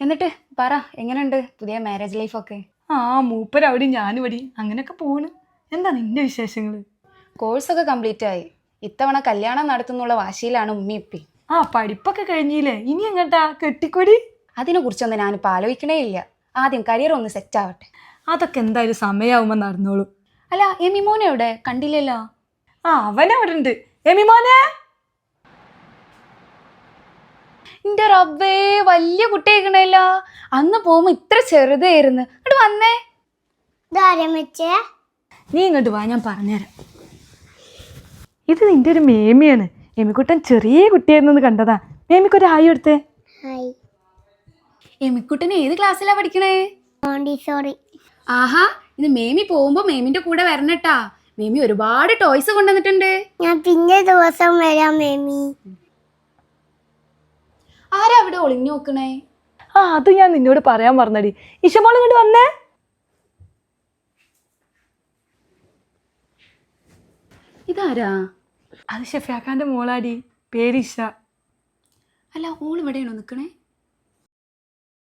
എന്നിട്ട് പറ, എങ്ങനെയുണ്ട് പുതിയ മാരേജ് ലൈഫൊക്കെ? ആ മൂപ്പരവിടെയും ഞാനിവിടെയും അങ്ങനെയൊക്കെ പോണ്. എന്താ നിന്റെ വിശേഷങ്ങൾ? കോഴ്സൊക്കെ കംപ്ലീറ്റ് ആയി. ഇത്തവണ കല്യാണം നടത്തുന്നുള്ള വാശിയിലാണ് ഉമ്മി ഇപ്പി. ആ പഠിപ്പൊക്കെ കഴിഞ്ഞില്ലേ, ഇനി എങ്ങട്ടാ കെട്ടിക്കൊടി? അതിനെ കുറിച്ചൊന്നും ഞാനിപ്പോൾ ആലോചിക്കണേ ഇല്ല. ആദ്യം കരിയർ ഒന്ന് സെറ്റ് ആവട്ടെ. അതൊക്കെ എന്തായാലും സമയമാവുമ്പോൾ നടന്നോളും. അല്ല, എമിമോനെ എവിടെ? കണ്ടില്ലല്ലോ. ആ അവനവിടെ ഉണ്ട്. എമിമോനെ, എന്റെ റബ്ബേ, വലിയ കുട്ടിയായിക്കണല്ലോ. അന്ന് പോകുമ്പോ ഇത്ര ചെറുതായിരുന്നു. ഇങ്ങോട്ട് വന്നേ. നീ ഇങ്ങോട്ട് വാ, ഞാൻ പറഞ്ഞുതരാം. ഇത് നിന്റെ ഒരു മേമിയാണ്. എമിക്കുട്ടൻ ചെറിയ കുട്ടിയായിരുന്നു കണ്ടതാ. മേമിക്കൊരു ഹായ് എടുത്തേ. എമിക്കുട്ടൻ ഏത് ക്ലാസ്സിലാ പഠിക്കണേ? ആഹാ, ഇത് മേമി പോകുമ്പോ മേമിന്റെ കൂടെ വരണട്ടാ. മേമി ഒരുപാട് ടോയ്സ് കൊണ്ടുവന്നിട്ടുണ്ട്. ഞാൻ പിന്നെ ദിവസം വരാം മേമി. ആരാ അവിടെ ഒളിഞ്ഞു നോക്കണേ? ആ അത് ഞാൻ നിന്നോട് പറയാൻ പറഞ്ഞടി. ഇഷമോൾ ഇങ്ങോട്ട് വന്നേ. ഇതാരാ? അത് ഷെഫിയാക്കാന്റെ മോളാടി, പേര് ഇഷ. അല്ല, ഓൾ ഇവിടെയാണോ നിക്കണേ?